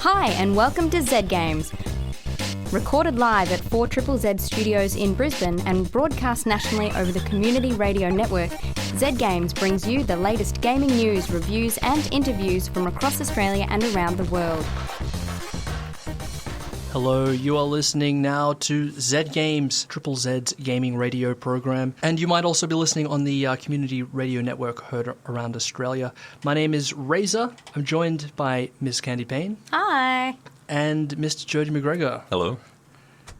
Hi and welcome to Z Games. Recorded live at 4ZZZ Studios in Brisbane and broadcast nationally over the Community Radio Network, Z Games brings you the latest gaming news, reviews and interviews from across Australia and around the world. Hello, you are listening now to Z Games, Triple Z's gaming radio program, and you might also be listening on the Community Radio Network heard around Australia. My name is Razor. I'm joined by Miss Candi Payne. Hi. And Mr. Jody Macgregor. Hello.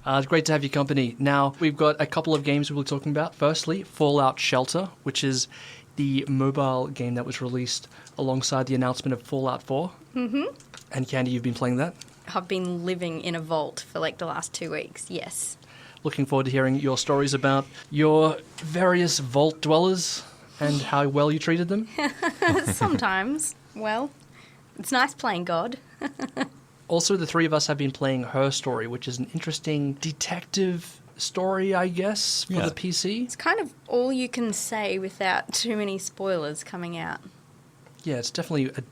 It's great to have your company. Now, we've got a couple of games we'll be talking about. Firstly, Fallout Shelter, which is the mobile game that was released alongside the announcement of Fallout 4. Mm-hmm. And Candi, you've been playing that? I've been living in a vault for like the last 2 weeks, yes. Looking forward to hearing your stories about your various vault dwellers and how well you treated them. Sometimes. Well, it's nice playing God. Also, the three of us have been playing Her Story, which is an interesting detective story, I guess, for the PC. It's kind of all you can say without too many spoilers coming out. Yeah, it's definitely a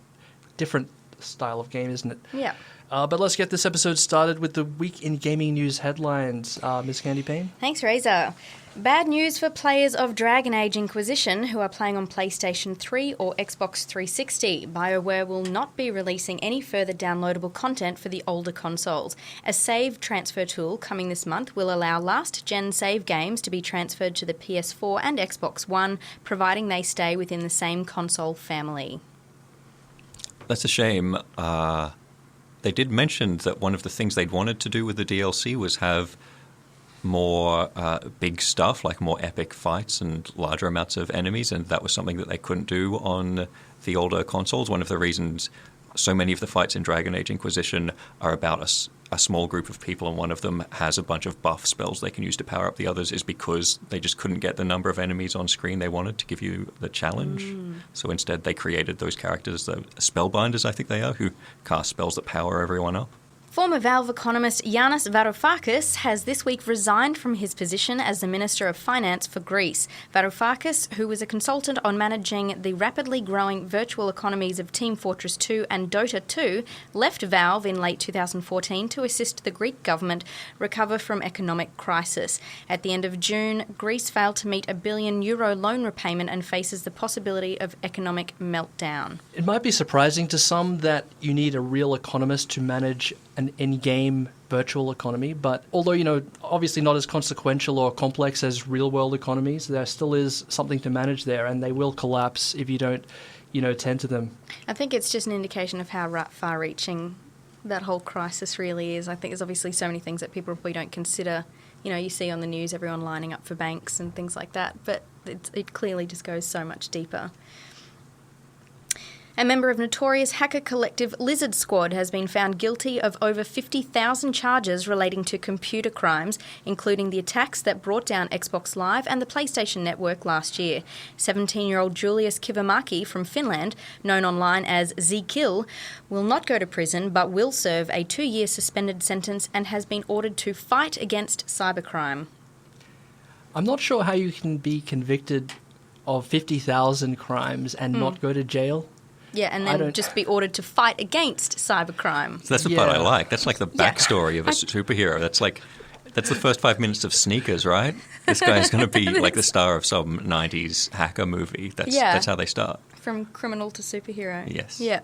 different style of game, isn't it? Yeah. But let's get this episode started with the Week in Gaming News headlines. Miss Candi Payne? Thanks, Razor. Bad news for players of Dragon Age Inquisition who are playing on PlayStation 3 or Xbox 360. BioWare will not be releasing any further downloadable content for the older consoles. A save transfer tool coming this month will allow last-gen save games to be transferred to the PS4 and Xbox One, providing they stay within the same console family. That's a shame. They did mention that one of the things they'd wanted to do with the DLC was have more big stuff, like more epic fights and larger amounts of enemies, and that was something that they couldn't do on the older consoles. One of the reasons so many of the fights in Dragon Age Inquisition are about a small group of people, and one of them has a bunch of buff spells they can use to power up the others, is because they just couldn't get the number of enemies on screen they wanted to give you the challenge. So instead they created those characters, the spellbinders I think they are, who cast spells that power everyone up. Former Valve economist Yanis Varoufakis has this week resigned from his position as the Minister of Finance for Greece. Varoufakis, who was a consultant on managing the rapidly growing virtual economies of Team Fortress 2 and Dota 2, left Valve in late 2014 to assist the Greek government recover from economic crisis. At the end of June, Greece failed to meet €1 billion loan repayment and faces the possibility of economic meltdown. It might be surprising to some that you need a real economist to manage an in-game virtual economy, but although, obviously not as consequential or complex as real-world economies, there still is something to manage there, and they will collapse if you don't, tend to them. I think it's just an indication of how far-reaching that whole crisis really is. I think there's obviously so many things that people probably don't consider. You see on the news everyone lining up for banks and things like that, but it clearly just goes so much deeper. A member of notorious hacker collective Lizard Squad has been found guilty of over 50,000 charges relating to computer crimes, including the attacks that brought down Xbox Live and the PlayStation Network last year. 17-year-old Julius Kivamaki from Finland, known online as Z-Kill, will not go to prison but will serve a 2-year suspended sentence and has been ordered to fight against cybercrime. I'm not sure how you can be convicted of 50,000 crimes and not go to jail. Yeah, and then just be ordered to fight against cybercrime. So that's the part I like. That's like the backstory of a superhero. That's the first 5 minutes of Sneakers, right? This guy's going to be like the star of some 90s hacker movie. That's how they start. From criminal to superhero. Yes. Yeah.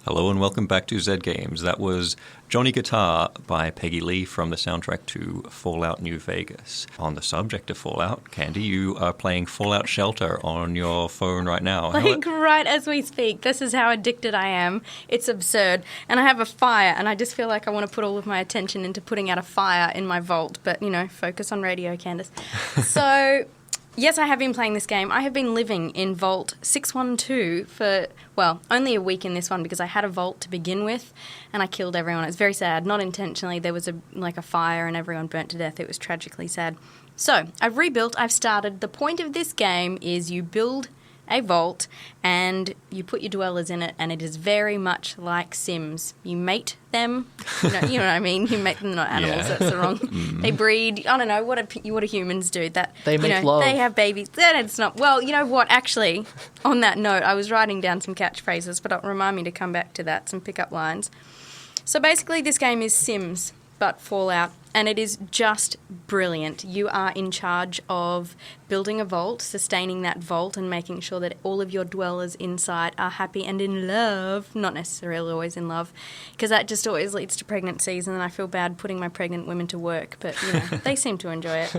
Hello and welcome back to Z Games. That was Johnny Guitar by Peggy Lee from the soundtrack to Fallout New Vegas. On the subject of Fallout, Candi, you are playing Fallout Shelter on your phone right now. Right as we speak. This is how addicted I am. It's absurd. And I have a fire, and I just feel like I want to put all of my attention into putting out a fire in my vault. But, focus on radio, Candace. So... Yes, I have been playing this game. I have been living in Vault 612 for, only a week in this one because I had a vault to begin with and I killed everyone. It's very sad. Not intentionally. There was a fire and everyone burnt to death. It was tragically sad. So, I've rebuilt. I've started. The point of this game is you build a vault, and you put your dwellers in it, and it is very much like Sims. You mate them. You know what I mean? You mate them, not animals. Yeah. That's the wrong. They breed. I don't know. What do humans do? That They make love. They have babies. Then it's not. Well, you know what? Actually, on that note, I was writing down some catchphrases, but it'll remind me to come back to that. Some pickup lines. So basically, this game is Sims, but Fallout, and it is just brilliant. You are in charge of building a vault, sustaining that vault, and making sure that all of your dwellers inside are happy and in love. Not necessarily always in love, because that just always leads to pregnancies, and then I feel bad putting my pregnant women to work, but, they seem to enjoy it.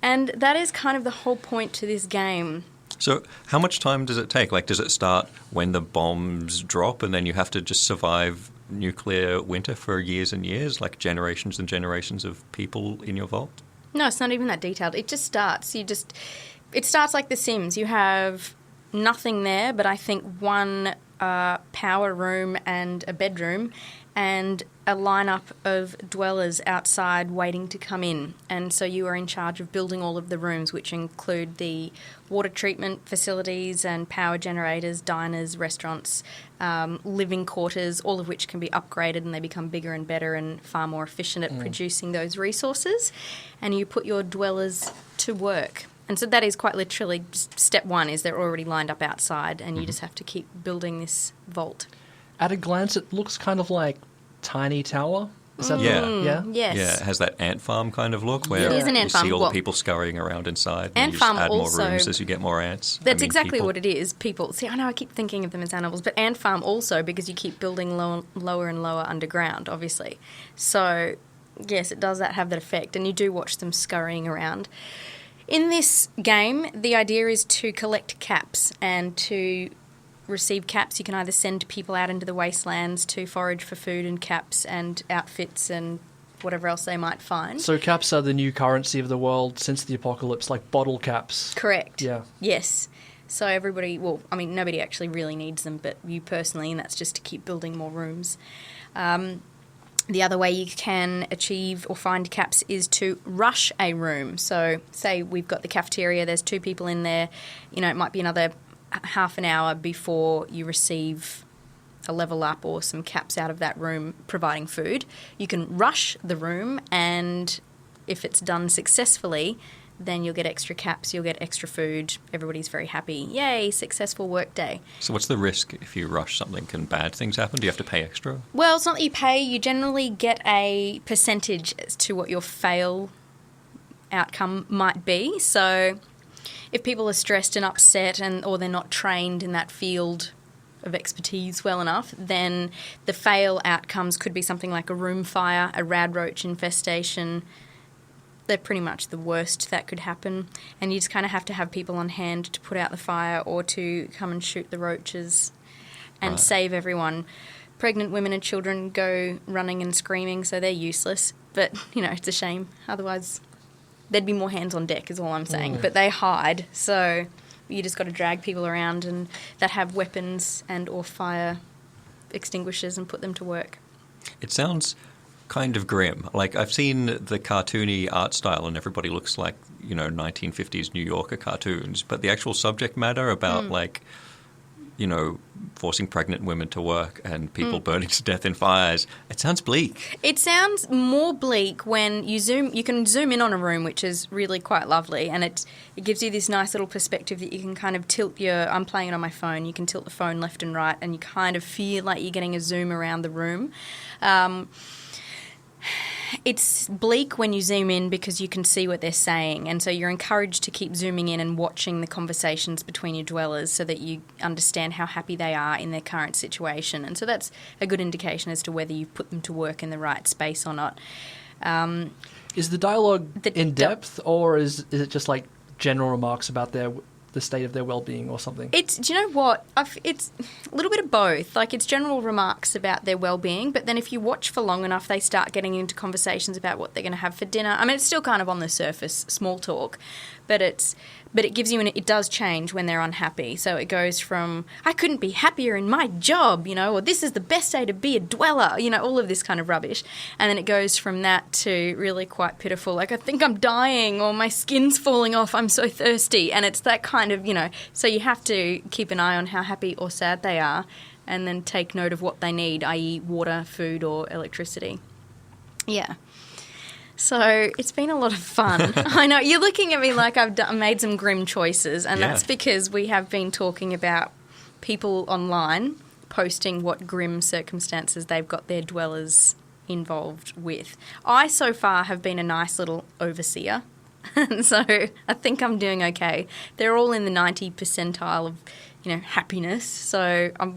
And that is kind of the whole point to this game. So how much time does it take? Like, does it start when the bombs drop and then you have to just survive nuclear winter for years and years, like generations and generations of people in your vault? No, it's not even that detailed. It just starts. It starts like The Sims. You have nothing there, but I think one power room and a bedroom, and a lineup of dwellers outside waiting to come in. And so you are in charge of building all of the rooms, which include the water treatment facilities and power generators, diners, restaurants, living quarters, all of which can be upgraded, and they become bigger and better and far more efficient at producing those resources. And you put your dwellers to work. And so that is quite literally just step one, is they're already lined up outside, and you just have to keep building this vault. At a glance, it looks kind of like Tiny Tower. Is that Yeah. Yeah? Yes. Yeah, it has that ant farm kind of look where It is an you ant farm. see all Well, the people scurrying around inside, and ant you just farm add also- more rooms as you get more ants. That's exactly what it is. People see. I know I keep thinking of them as animals, but ant farm also, because you keep building lower and lower underground, obviously. So yes, it does have that effect, and you do watch them scurrying around. In this game, the idea is to collect caps, and to receive caps, you can either send people out into the wastelands to forage for food and caps and outfits and whatever else they might find. So caps are the new currency of the world since the apocalypse, like bottle caps. Correct. Yeah. Yes. So everybody, well, I mean, nobody actually really needs them, but you personally, and that's just to keep building more rooms. The other way you can achieve or find caps is to rush a room. So say we've got the cafeteria, there's 2 people in there, it might be another half an hour before you receive a level up or some caps out of that room providing food. You can rush the room, and if it's done successfully, then you'll get extra caps, you'll get extra food, everybody's very happy. Yay, successful work day. So what's the risk if you rush something? Can bad things happen? Do you have to pay extra? Well, it's not that you pay, you generally get a percentage as to what your fail outcome might be. So if people are stressed and upset, or they're not trained in that field of expertise well enough, then the fail outcomes could be something like a room fire, a radroach infestation. They're pretty much the worst that could happen, and you just kind of have to have people on hand to put out the fire or to come and shoot the roaches and save everyone. Pregnant women and children go running and screaming, so they're useless, but, it's a shame. Otherwise, there'd be more hands on deck is all I'm saying, but they hide, so you just got to drag people around and that have weapons and or fire extinguishers and put them to work. It sounds kind of grim. Like, I've seen the cartoony art style and everybody looks like, 1950s New Yorker cartoons, but the actual subject matter about forcing pregnant women to work and people burning to death in fires, it sounds bleak. It sounds more bleak when you can zoom in on a room, which is really quite lovely, and it gives you this nice little perspective that you can kind of I'm playing it on my phone, you can tilt the phone left and right, and you kind of feel like you're getting a zoom around the room. It's bleak when you zoom in because you can see what they're saying, and so you're encouraged to keep zooming in and watching the conversations between your dwellers so that you understand how happy they are in their current situation. And so that's a good indication as to whether you've put them to work in the right space or not. Is the dialogue in depth, or is it just like general remarks about the state of their well-being or something? Do you know what? It's a little bit of both. Like, it's general remarks about their well-being, but then if you watch for long enough, they start getting into conversations about what they're going to have for dinner. I mean, it's still kind of on the surface, small talk, but it gives you it does change when they're unhappy. So it goes from, I couldn't be happier in my job, or this is the best day to be a dweller, all of this kind of rubbish. And then it goes from that to really quite pitiful, like, I think I'm dying, or my skin's falling off, I'm so thirsty. And it's that kind of, so you have to keep an eye on how happy or sad they are, and then take note of what they need, i.e. water, food, or electricity. Yeah. So it's been a lot of fun. I know, you're looking at me like I've made some grim choices, and that's because we have been talking about people online posting what grim circumstances they've got their dwellers involved with. I, so far, have been a nice little overseer, and so I think I'm doing okay. They're all in the 90 percentile of, happiness, so I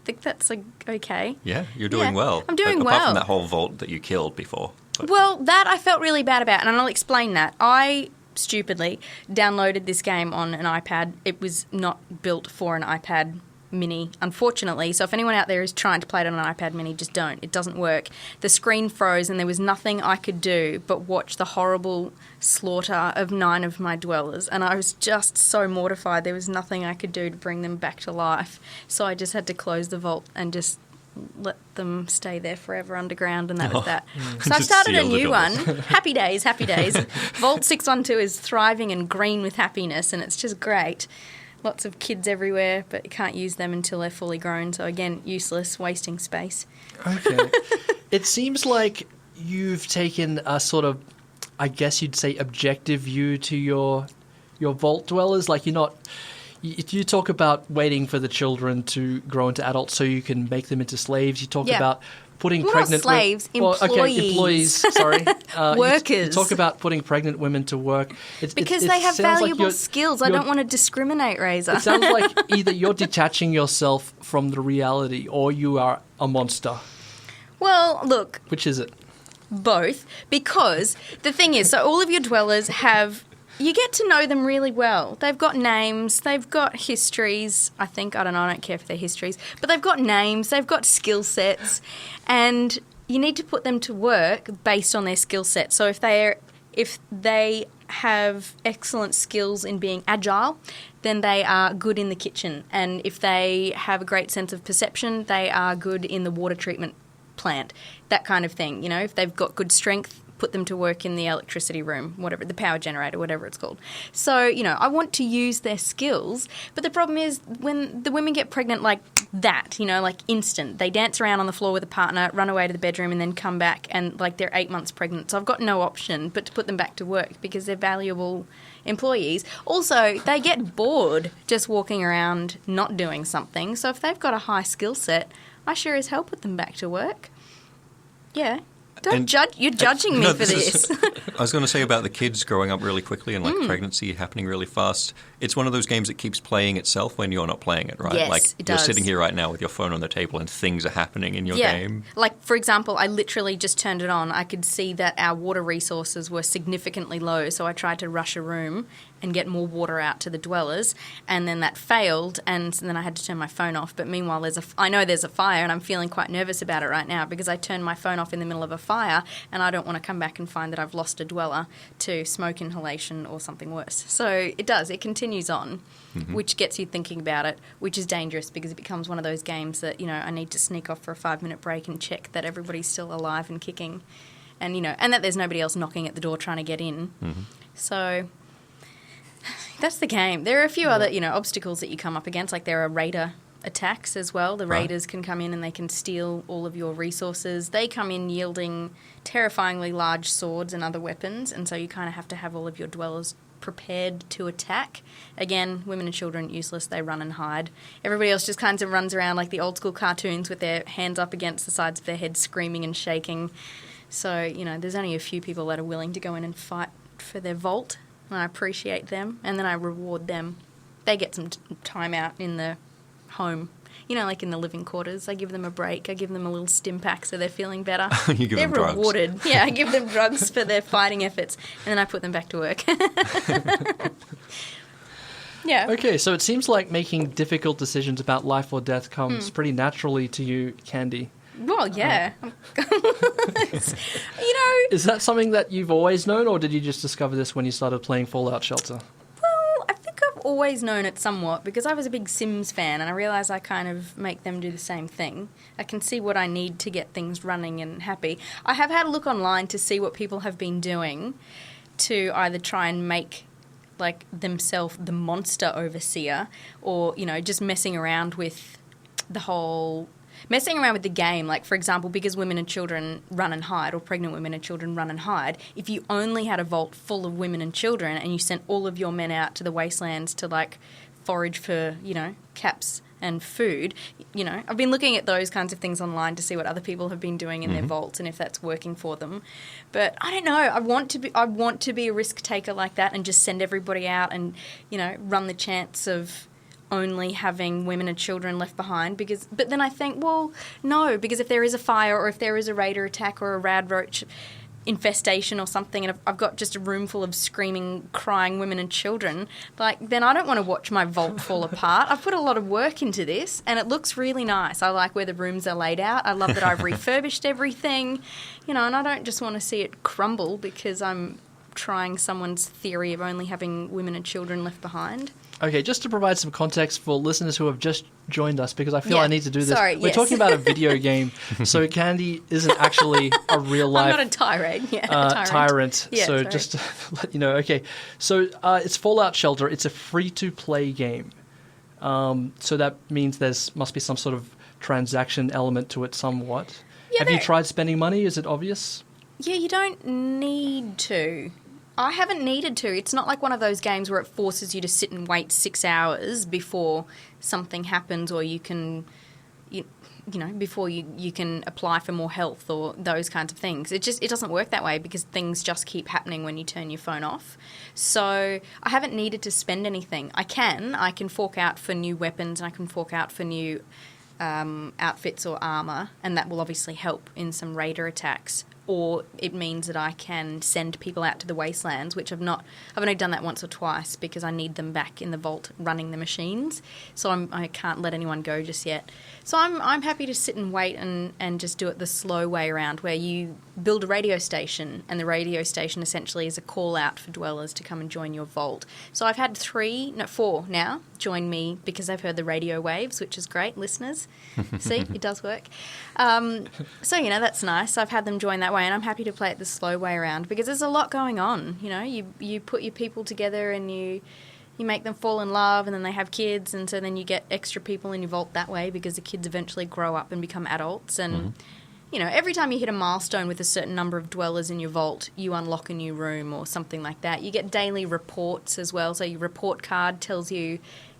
think that's okay. Yeah, you're doing well. I'm doing apart well. from that whole vault that you killed before. But. Well, that I felt really bad about, and I'll explain that. I stupidly downloaded this game on an iPad. It was not built for an iPad mini, unfortunately. So if anyone out there is trying to play it on an iPad mini, just don't. It doesn't work. The screen froze, and there was nothing I could do but watch the horrible slaughter of 9 of my dwellers. And I was just so mortified. There was nothing I could do to bring them back to life. So I just had to close the vault and just let them stay there forever underground, and that was that. So I started a new one. Happy days, happy days. Vault 612 is thriving and green with happiness, and it's just great. Lots of kids everywhere, but you can't use them until they're fully grown. So again, useless, wasting space. Okay. It seems like you've taken a sort of, I guess you'd say, objective view to your vault dwellers. Like, you're not... You talk about waiting for the children to grow into adults so you can make them into slaves. You talk about putting pregnant... Not slaves, employees. Sorry. Workers. You talk about putting pregnant women to work. Because they have valuable skills. I don't want to discriminate, Razor. It sounds like either you're detaching yourself from the reality or you are a monster. Well, look... Which is it? Both. Because the thing is, so all of your dwellers have... You get to know them really well. They've got names, they've got histories. I don't care for their histories. But they've got names, they've got skill sets, and you need to put them to work based on their skill set. So if they have excellent skills in being agile, then they are good in the kitchen. And if they have a great sense of perception, they are good in the water treatment plant, that kind of thing. If they've got good strength, put them to work in the electricity room, whatever, the power generator, whatever it's called. So, I want to use their skills, but the problem is when the women get pregnant like that, like instant, they dance around on the floor with a partner, run away to the bedroom, and then come back and like they're 8 months pregnant. So I've got no option but to put them back to work because they're valuable employees. Also, they get bored just walking around not doing something. So if they've got a high skill set, I sure as hell put them back to work. Yeah. Don't judge. You're judging me for this. I was going to say about the kids growing up really quickly and pregnancy happening really fast. It's one of those games that keeps playing itself when you're not playing it, right? Yes, like it you're does. Sitting here right now with your phone on the table and things are happening in your game. Like, for example, I literally just turned it on. I could see that our water resources were significantly low, so I tried to rush a room and get more water out to the dwellers, and then that failed, and then I had to turn my phone off. But meanwhile, I know there's a fire, and I'm feeling quite nervous about it right now because I turned my phone off in the middle of a fire, and I don't want to come back and find that I've lost a dweller to smoke inhalation or something worse. So it continues on, which gets you thinking about it, which is dangerous because it becomes one of those games that, I need to sneak off for a 5-minute break and check that everybody's still alive and kicking, and, and that there's nobody else knocking at the door trying to get in. So... That's the game. There are a few other, obstacles that you come up against. Like there are raider attacks as well. The raiders can come in and they can steal all of your resources. They come in yielding terrifyingly large swords and other weapons, and so you kind of have to have all of your dwellers prepared to attack. Again, women and children, useless. They run and hide. Everybody else just kind of runs around like the old school cartoons with their hands up against the sides of their heads, screaming and shaking. So, there's only a few people that are willing to go in and fight for their vault. And I appreciate them, and then I reward them. They get some time out in the home, like in the living quarters. I give them a break. I give them a little stim pack so they're feeling better. You give they're them drugs. Rewarded. Yeah, I give them drugs for their fighting efforts, and then I put them back to work. Yeah. Okay, so it seems like making difficult decisions about life or death comes pretty naturally to you, Candi. Well, yeah. Is that something that you've always known, or did you just discover this when you started playing Fallout Shelter? Well, I think I've always known it somewhat because I was a big Sims fan and I realise I kind of make them do the same thing. I can see what I need to get things running and happy. I have had a look online to see what people have been doing to either try and make themselves the monster overseer or, just messing around with the game. Like, for example, because women and children run and hide, or pregnant women and children run and hide, if you only had a vault full of women and children and you sent all of your men out to the wastelands to, forage for, caps and food, I've been looking at those kinds of things online to see what other people have been doing in their vaults and if that's working for them. But I don't know. I want to be a risk taker like that and just send everybody out and, run the chance of only having women and children left behind but then I think, well, no, because if there is a fire or if there is a raider attack or a rad roach infestation or something and I've got just a room full of screaming, crying women and children, then I don't want to watch my vault fall apart. I've put a lot of work into this and it looks really nice. I like where the rooms are laid out. I love that I've refurbished everything, and I don't just want to see it crumble because I'm trying someone's theory of only having women and children left behind. Okay, just to provide some context for listeners who have just joined us, because I feel I need to do this. Sorry, We're talking about a video game, so Candi isn't actually a real-life... I'm not a tirade, tyrant. Yeah, so sorry. just to let you know. Okay, so it's Fallout Shelter. It's a free-to-play game. So that means must be some sort of transaction element to it somewhat. Yeah, have you tried spending money? Is it obvious? Yeah, you don't need to. I haven't needed to. It's not like one of those games where it forces you to sit and wait 6 hours before something happens or you can, before you can apply for more health or those kinds of things. It doesn't work that way because things just keep happening when you turn your phone off. So I haven't needed to spend anything. I can fork out for new weapons and I can fork out for new outfits or armour, and that will obviously help in some raider attacks. Or it means that I can send people out to the wastelands, which I've only done that once or twice because I need them back in the vault running the machines. So I can't let anyone go just yet. So I'm happy to sit and wait and just do it the slow way around, where you build a radio station, and the radio station essentially is a call out for dwellers to come and join your vault. So I've had 4 now join me because they've heard the radio waves, which is great, listeners. See, it does work. So, that's nice. I've had them join that way, and I'm happy to play it the slow way around because there's a lot going on. You put your people together and you make them fall in love, and then they have kids, and so then you get extra people in your vault that way because the kids eventually grow up and become adults. And, every time you hit a milestone with a certain number of dwellers in your vault, you unlock a new room or something like that. You get daily reports as well. So your report card tells you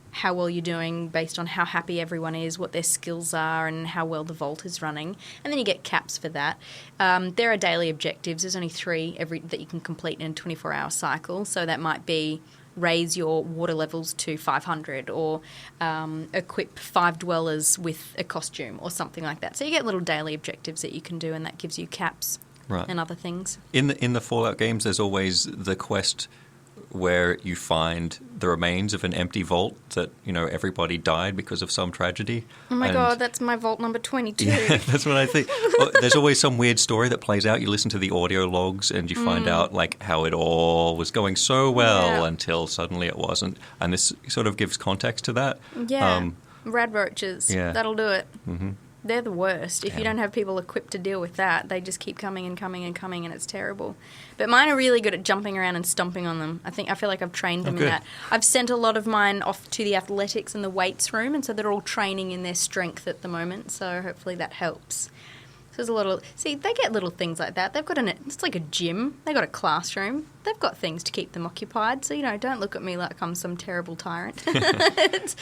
how well you're doing based on how happy everyone is, what their skills are, and how well the vault is running. And then you get caps for that. There are daily objectives. There's only 3 that you can complete in a 24-hour cycle. So that might be raise your water levels to 500 or equip 5 dwellers with a costume or something like that. So you get little daily objectives that you can do, and that gives you caps and other things. In the Fallout games, there's always the quest where you find the remains of an empty vault that, everybody died because of some tragedy. Oh my God, that's my vault number 22. Yeah, that's what I think. Well, there's always some weird story that plays out. You listen to the audio logs and you find out how it all was going so well until suddenly it wasn't. And this sort of gives context to that. Yeah, rad roaches. Yeah. That'll do it. Mm-hmm. They're the worst. If you don't have people equipped to deal with that, they just keep coming and coming and coming, and it's terrible. But mine are really good at jumping around and stomping on them. I feel like I've trained them in that. I've sent a lot of mine off to the athletics and the weights room, and so they're all training in their strength at the moment, so hopefully that helps. So there's a lot of... See, they get little things like that. They've got it's like a gym. They've got a classroom. They've got things to keep them occupied. So, don't look at me like I'm some terrible tyrant.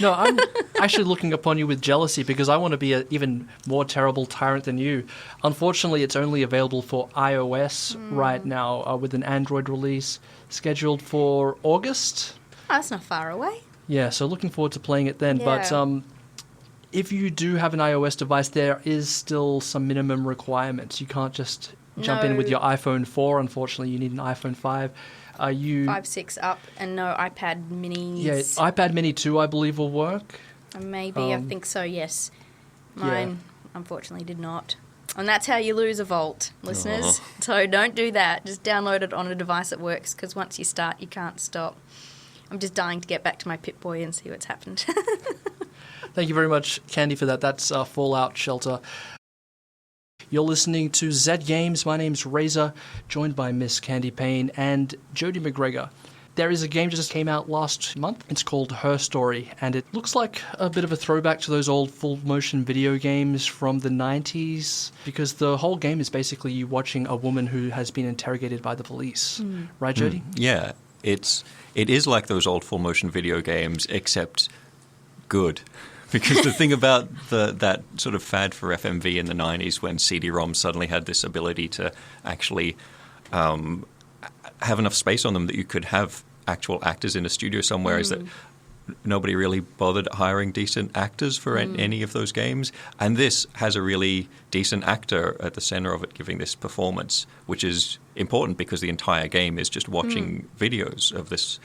No, I'm actually looking upon you with jealousy because I want to be an even more terrible tyrant than you. Unfortunately, it's only available for iOS right now with an Android release scheduled for August. Oh, that's not far away. Yeah, so looking forward to playing it then. Yeah. But if you do have an iOS device, there is still some minimum requirements. You can't just jump in with your iPhone 4. Unfortunately, you need an iPhone 5. 5, 6 up, and no iPad minis. Yeah, iPad mini 2, I believe, will work. Maybe, I think so, yes. Mine unfortunately did not. And that's how you lose a vault, listeners. So don't do that. Just download it on a device that works, because once you start, you can't stop. I'm just dying to get back to my Pip-Boy and see what's happened. Thank you very much, Candi, for that. That's Fallout Shelter. You're listening to Z Games. My name's Razor, joined by Miss Candi Payne and Jody Macgregor. There is a game that just came out last month. It's called Her Story, and it looks like a bit of a throwback to those old full-motion video games from the 90s, because the whole game is basically you watching a woman who has been interrogated by the police. Right, Jody? Yeah, it is like those old full-motion video games, except good. Because the thing about that sort of fad for FMV in the 90s, when CD-ROMs suddenly had this ability to actually have enough space on them that you could have actual actors in a studio somewhere, is that nobody really bothered hiring decent actors for any of those games. And this has a really decent actor at the center of it giving this performance, which is important because the entire game is just watching videos of this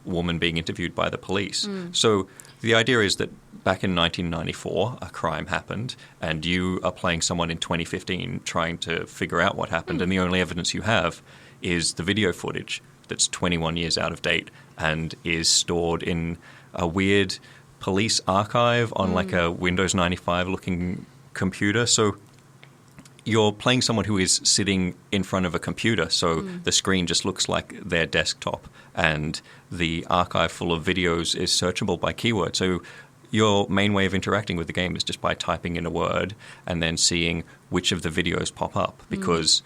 woman being interviewed by the police. So the idea is that back in 1994, a crime happened, and you are playing someone in 2015 trying to figure out what happened, and the only evidence you have is the video footage that's 21 years out of date and is stored in a weird police archive on like a Windows 95 looking computer. So you're playing someone who is sitting in front of a computer, so the screen just looks like their desktop, and the archive full of videos is searchable by keyword. So your main way of interacting with the game is just by typing in a word and then seeing which of the videos pop up, because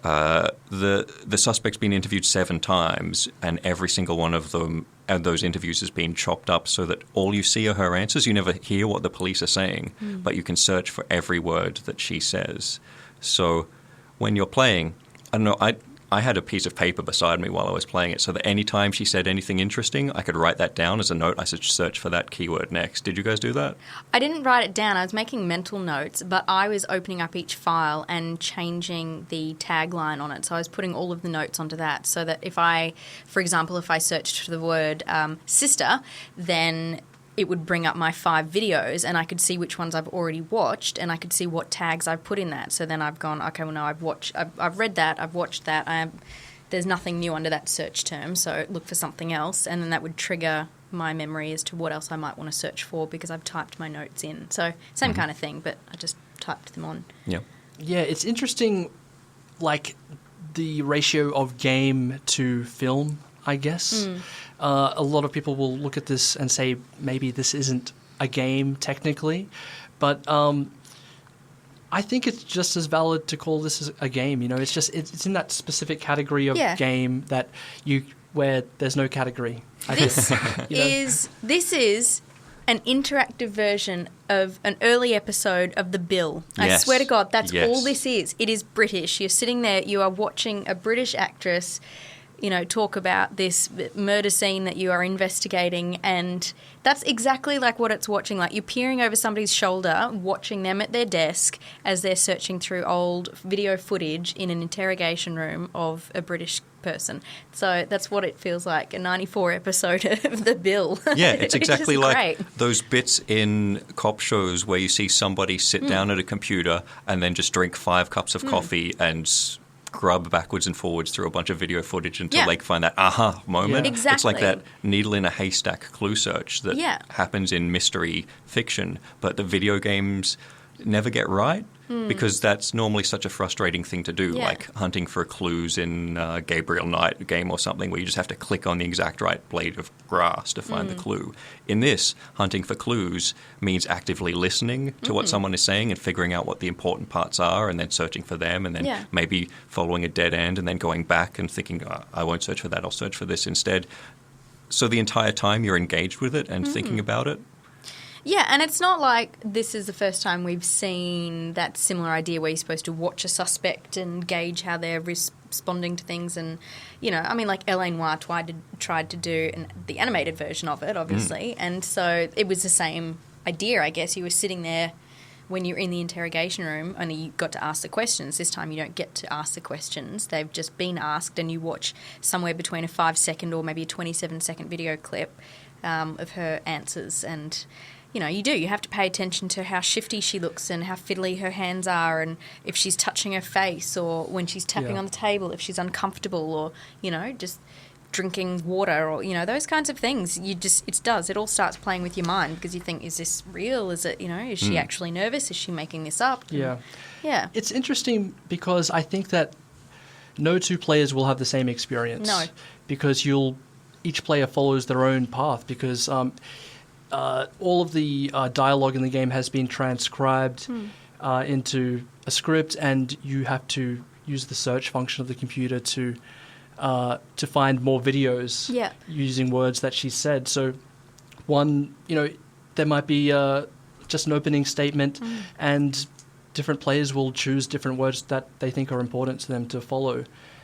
the suspect's been interviewed 7 times, and every single one of them and those interviews has been chopped up so that all you see are her answers. You never hear what the police are saying, but you can search for every word that she says. So when you're playing, I don't know, I had a piece of paper beside me while I was playing it, so that any time she said anything interesting, I could write that down as a note. I should search for that keyword next. Did you guys do that? I didn't write it down. I was making mental notes, but I was opening up each file and changing the tagline on it. So I was putting all of the notes onto that, so that if I, for example, if I searched for the word sister, then it would bring up my 5 videos, and I could see which ones I've already watched, and I could see what tags I've put in that. So then I've gone, okay, well, no, I've read that, I've watched that. There's nothing new under that search term, so look for something else, and then that would trigger my memory as to what else I might want to search for because I've typed my notes in. So same kind of thing, but I just typed them on. Yeah. Yeah, it's interesting, like, the ratio of game to film, I guess. A lot of people will look at this and say maybe this isn't a game technically, but I think it's just as valid to call this a game. You know, it's just it's in that specific category of game that where there's no category. This is an interactive version of an early episode of The Bill. I swear to God, that's all this is. It is British. You're sitting there, you are watching a British actress, you know, talk about this murder scene that you are investigating, and that's exactly like what it's watching like. You're peering over somebody's shoulder, watching them at their desk as they're searching through old video footage in an interrogation room of a British person. So that's what it feels like, a 94 episode of The Bill. Yeah, it's exactly like great. Those bits in cop shows where you see somebody sit down at a computer and then just drink 5 cups of coffee and scrub backwards and forwards through a bunch of video footage until they find that aha moment. Yeah. Exactly. It's like that needle in a haystack clue search that happens in mystery fiction, but the video games never get right because that's normally such a frustrating thing to do, like hunting for clues in Gabriel Knight game or something where you just have to click on the exact right blade of grass to find the clue. In this, hunting for clues means actively listening to what someone is saying and figuring out what the important parts are and then searching for them and then maybe following a dead end and then going back and thinking, I won't search for that, I'll search for this instead. So the entire time you're engaged with it and thinking about it. Yeah, and it's not like this is the first time we've seen that similar idea where you're supposed to watch a suspect and gauge how they're responding to things. And, you know, I mean, like L.A. Noire tried to do the animated version of it, obviously. And so it was the same idea, I guess. You were sitting there when you're in the interrogation room, only you got to ask the questions. This time you don't get to ask the questions. They've just been asked, and you watch somewhere between a 5-second or maybe a 27-second video clip of her answers. And you do. You have to pay attention to how shifty she looks and how fiddly her hands are, and if she's touching her face, or when she's tapping on the table, if she's uncomfortable, or, just drinking water, or, those kinds of things. It all starts playing with your mind, because you think, is this real? Is it, is she actually nervous? Is she making this up? Yeah. Yeah. It's interesting because I think that no two players will have the same experience. No. Because each player follows their own path, because all of the dialogue in the game has been transcribed into a script, and you have to use the search function of the computer to find more videos using words that she said. So there might be just an opening statement, and different players will choose different words that they think are important to them to follow.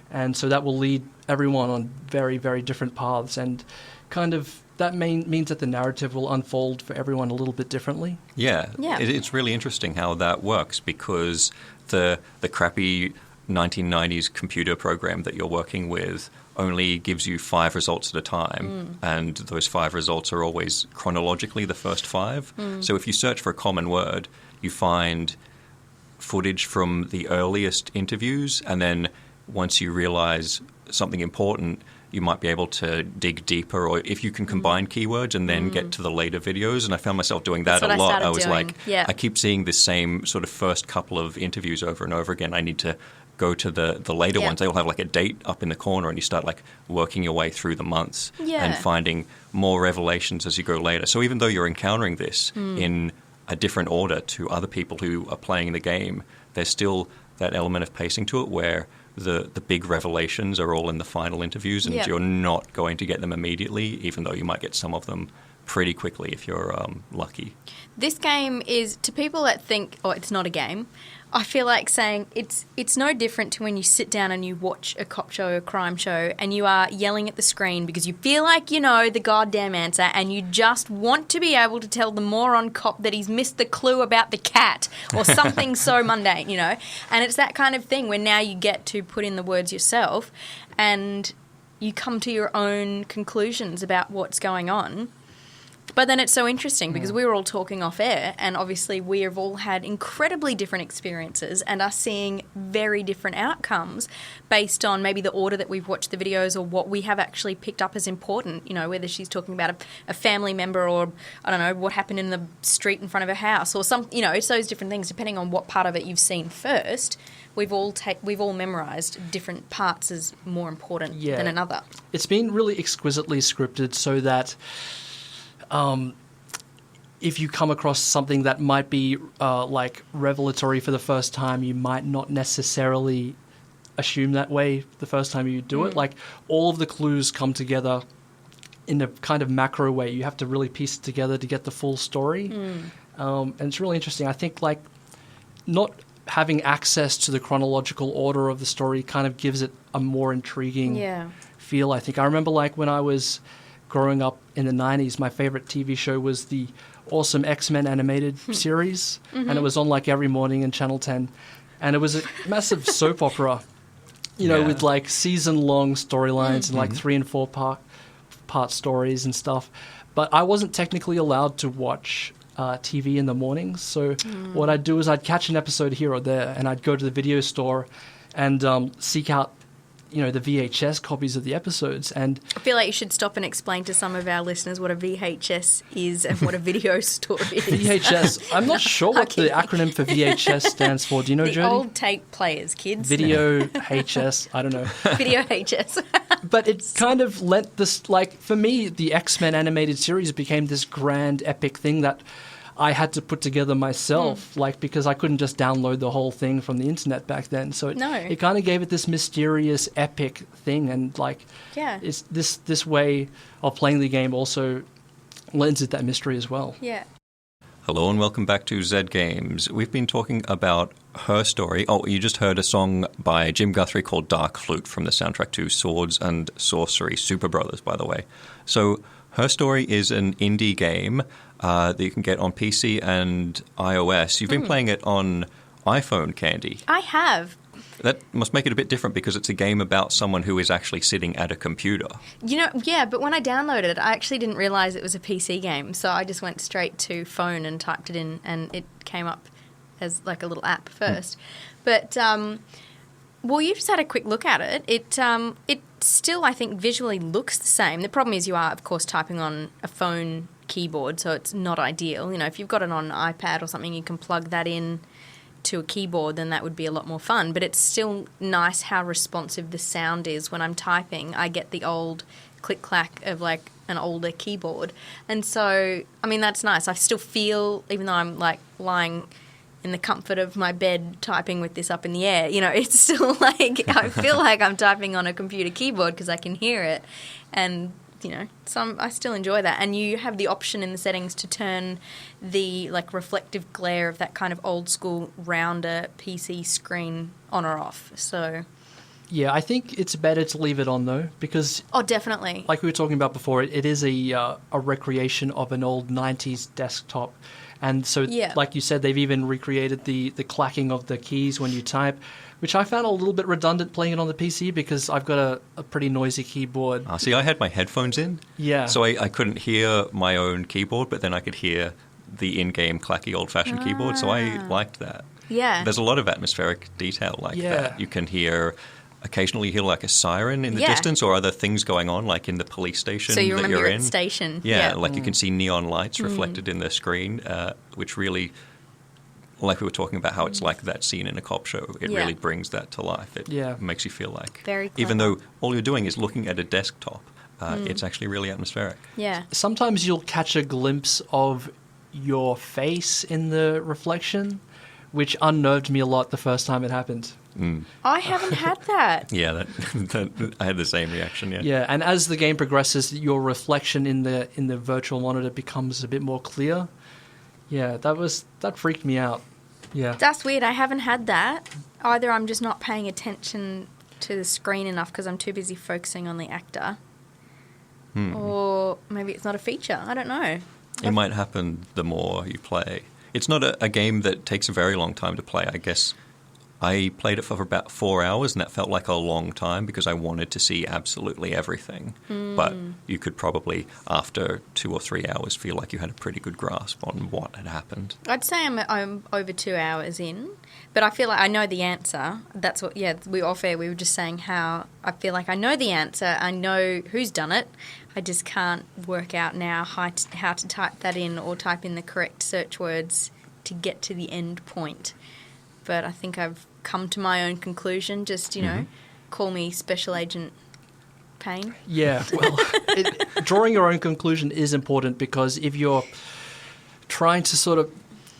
And so that will lead everyone on very, very different paths, and kind of that means that the narrative will unfold for everyone a little bit differently. Yeah. It's really interesting how that works, because the crappy 1990s computer program that you're working with only gives you 5 results at a time, and those 5 results are always chronologically the first 5. So if you search for a common word, you find footage from the earliest interviews, and then once you realize something important, you might be able to dig deeper, or if you can combine keywords and then get to the later videos. And I found myself doing that a lot. I was like, I keep seeing the same sort of first couple of interviews over and over again. I need to go to the later ones. They all have like a date up in the corner, and you start like working your way through the months and finding more revelations as you go later. So even though you're encountering this in a different order to other people who are playing the game, there's still that element of pacing to it where the big revelations are all in the final interviews, and you're not going to get them immediately, even though you might get some of them pretty quickly if you're lucky. This game is, to people that think, it's not a game, I feel like saying it's no different to when you sit down and you watch a cop show, a crime show, and you are yelling at the screen because you feel like you know the goddamn answer, and you just want to be able to tell the moron cop that he's missed the clue about the cat or something so mundane, And it's that kind of thing where now you get to put in the words yourself and you come to your own conclusions about what's going on. But then it's so interesting because we were all talking off air, and obviously we have all had incredibly different experiences and are seeing very different outcomes based on maybe the order that we've watched the videos or what we have actually picked up as important, whether she's talking about a family member or, I don't know, what happened in the street in front of her house or some, it's those different things depending on what part of it you've seen first. We've all memorised different parts as more important than another. It's been really exquisitely scripted so that if you come across something that might be like revelatory for the first time, you might not necessarily assume that way the first time you do it. Like all of the clues come together in a kind of macro way. You have to really piece it together to get the full story. And it's really interesting. I think like not having access to the chronological order of the story kind of gives it a more intriguing feel, I think. I remember like when I was growing up in the 90s, my favorite TV show was the awesome X-Men animated series, and it was on like every morning in Channel 10, and it was a massive soap opera, with like season-long storylines and like 3 and 4 part stories and stuff. But I wasn't technically allowed to watch TV in the mornings, so what I'd do is I'd catch an episode here or there, and I'd go to the video store and seek out the VHS copies of the episodes. And I feel like you should stop and explain to some of our listeners what a VHS is and what a video store is. VHS. I'm not sure what the acronym for VHS stands for. Do you know, the Jody? Old tape players, kids. Video HS. I don't know. Video HS. But it kind of lent this, like, for me, the X-Men animated series became this grand, epic thing that I had to put together myself, because I couldn't just download the whole thing from the internet back then. So it kind of gave it this mysterious, epic thing, and it's this way of playing the game also lends it that mystery as well. Yeah. Hello and welcome back to Z Games. We've been talking about Her Story. Oh, you just heard a song by Jim Guthrie called Dark Flute from the soundtrack to Swords and Sorcery, Super Brothers, by the way. So Her Story is an indie game that you can get on PC and iOS. You've been playing it on iPhone, Candi. I have. That must make it a bit different because it's a game about someone who is actually sitting at a computer. Yeah, but when I downloaded it, I actually didn't realise it was a PC game. So I just went straight to phone and typed it in, and it came up as like a little app first. But, well, you just had a quick look at it. It still, I think, visually looks the same. The problem is you are, of course, typing on a phone keyboard, so it's not ideal. You know, if you've got it on an iPad or something, you can plug that in to a keyboard, then that would be a lot more fun. But it's still nice how responsive the sound is when I'm typing. I get the old click-clack of like an older keyboard. And so, I mean, that's nice. I still feel, even though I'm like lying in the comfort of my bed typing with this up in the air, you know, it's still like, I feel like I'm typing on a computer keyboard because I can hear it. And you know, I still enjoy that. And you have the option in the settings to turn the like reflective glare of that kind of old school rounder PC screen on or off. So Yeah, I think it's better to leave it on though, because definitely, like we were talking about before, it is a recreation of an old 90s desktop. And so, like you said, they've even recreated the clacking of the keys when you type, which I found a little bit redundant playing it on the PC because I've got a pretty noisy keyboard. See, I had my headphones in, so I couldn't hear my own keyboard, but then I could hear the in-game clacky old-fashioned keyboard, so I liked that. Yeah. There's a lot of atmospheric detail like that. You can occasionally hear like a siren in the distance or other things going on, like in the police station so you that remember you're you're in. At the station. Yeah, like you can see neon lights reflected in the screen, which really, like we were talking about how it's like that scene in a cop show, it really brings that to life. It makes you feel like, very clever. Even though all you're doing is looking at a desktop, it's actually really atmospheric. Yeah. Sometimes you'll catch a glimpse of your face in the reflection, which unnerved me a lot the first time it happened. I haven't had that. Yeah, that I had the same reaction. Yeah, and as the game progresses, your reflection in the virtual monitor becomes a bit more clear. Yeah, that freaked me out. Yeah, that's weird. I haven't had that. Either I'm just not paying attention to the screen enough because I'm too busy focusing on the actor, or maybe it's not a feature. I don't know. It might happen the more you play. It's not a game that takes a very long time to play, I guess. I played it for about 4 hours, and that felt like a long time because I wanted to see absolutely everything. But you could probably, after 2 or 3 hours, feel like you had a pretty good grasp on what had happened. I'd say I'm over 2 hours in, but I feel like I know the answer. That's what, we off air, we were just saying how I feel like I know the answer. I know who's done it. I just can't work out now how to type that in or type in the correct search words to get to the end point. But I think I've come to my own conclusion. Just, you know, call me Special Agent Payne. Yeah, well, drawing your own conclusion is important because if you're trying to sort of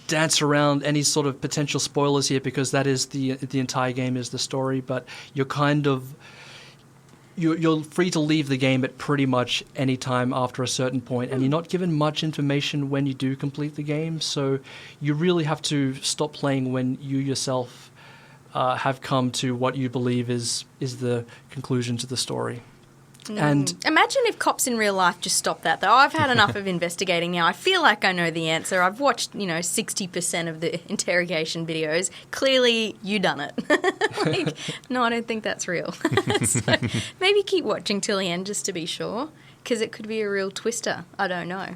dance around any sort of potential spoilers here, because that is the entire game is the story, but you're kind of... You're free to leave the game at pretty much any time after a certain point, and you're not given much information when you do complete the game, so you really have to stop playing when you yourself have come to what you believe is the conclusion to the story. And imagine if cops in real life just stopped that, though. I've had enough of investigating now. I feel like I know the answer. I've watched, 60% of the interrogation videos. Clearly, you done it. No, I don't think that's real. So maybe keep watching till the end just to be sure, because it could be a real twister. I don't know.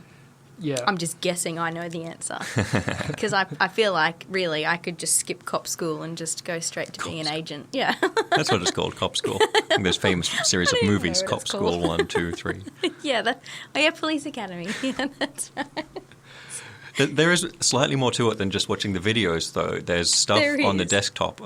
Yeah. I'm just guessing I know the answer. Because I feel like, really, I could just skip cop school and just go straight to being an agent. Yeah. That's what it's called, Cop School. There's famous series of movies, Cop School 1, 2, 3. Yeah, Police Academy. Yeah, that's right. There is slightly more to it than just watching the videos, though. There's stuff on the desktop.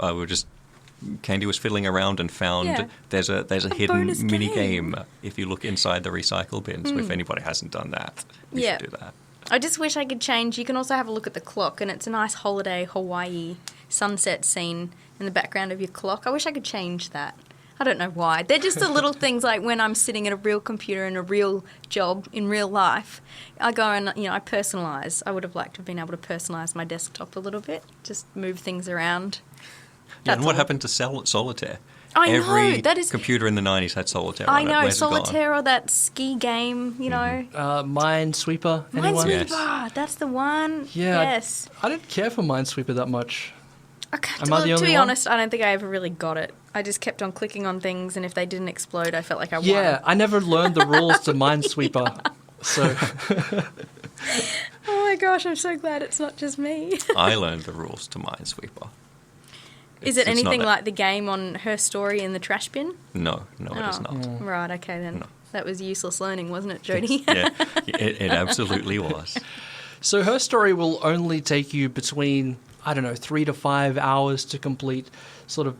Candi was fiddling around and found there's a hidden mini game if you look inside the recycle bins. If anybody hasn't done that, you should do that. I just wish I could change. You can also have a look at the clock, and it's a nice holiday Hawaii sunset scene in the background of your clock. I wish I could change that. I don't know why. They're just the little things like when I'm sitting at a real computer in a real job in real life, I go and, I personalise. I would have liked to have been able to personalise my desktop a little bit, just move things around. Yeah, and what happened to Solitaire? I know. Every computer in the 90s had Solitaire on it. I know. Solitaire or that ski game, Minesweeper. Anyone? Minesweeper. That's the one. Yeah. Yes. I didn't care for Minesweeper that much. Am I the To only be one? honest, I don't think I ever really got it. I just kept on clicking on things, and if they didn't explode, I felt like I won. Yeah, I never learned the rules to Minesweeper. So Oh my gosh, I'm so glad it's not just me. I learned the rules to Minesweeper. Is it It's not anything a- like the game on Her Story in the trash bin? No, it is not. Right, okay then. No. That was useless learning, wasn't it, Jody? Yeah, it absolutely was. So Her Story will only take you between, 3 to 5 hours to complete, sort of,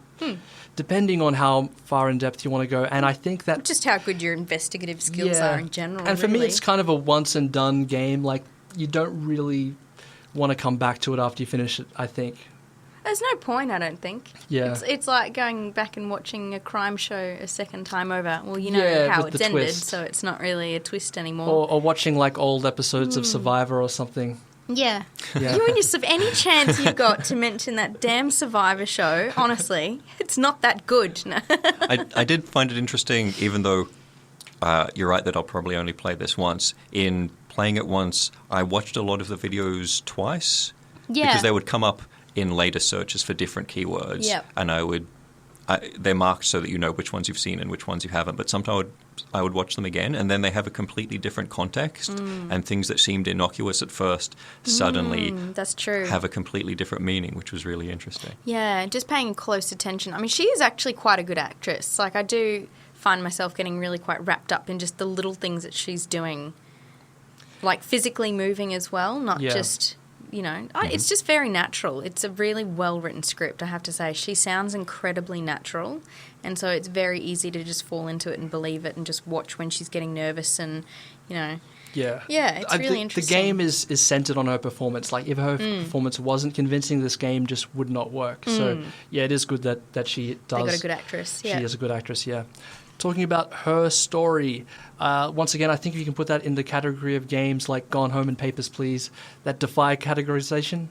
depending on how far in depth you want to go. And I think that... Just how good your investigative skills are in general. And for me, really. it's kind of a once and done game. Like, you don't really want to come back to it after you finish it, I think. There's no point, I don't think. Yeah. It's like going back and watching a crime show a second time over. Well, you know Yeah, how with it's the ended, twist. so it's not really a twist anymore. Or watching, like, old episodes of Survivor or something. Yeah. Yeah. You and your any chance you got to mention that damn Survivor show, honestly, it's not that good. No. I did find it interesting, even though you're right that I'll probably only play this once. In playing it once, I watched a lot of the videos twice. Yeah. Because they would come up in later searches for different keywords. Yep. And they're marked so that you know which ones you've seen and which ones you haven't. But sometimes I would watch them again, and then they have a completely different context, and things that seemed innocuous at first suddenly That's true. have a completely different meaning, which was really interesting. Yeah, just paying close attention. I mean, she is actually quite a good actress. Like, I do find myself getting really quite wrapped up in just the little things that she's doing. Like, physically moving as well, not just... it's just very natural. It's a really well-written script, I have to say. She sounds incredibly natural, and so it's very easy to just fall into it and believe it and just watch when she's getting nervous and, Yeah. Yeah, it's really interesting. The game is centered on her performance. Like, if her performance wasn't convincing, this game just would not work. So, yeah, it is good that she does. They got a good actress, yeah. She is a good actress, yeah. Talking about Her Story, once again, I think you can put that in the category of games like Gone Home and Papers, Please, that defy categorization.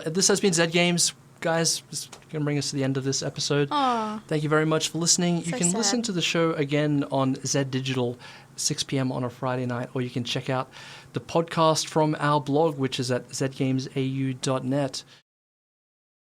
This has been Zed Games. Guys, this is going to bring us to the end of this episode. Aw. Thank you very much for listening. You So can listen sad. to the show again on Zed Digital, 6 p.m. on a Friday night, or you can check out the podcast from our blog, which is at zgamesau.net.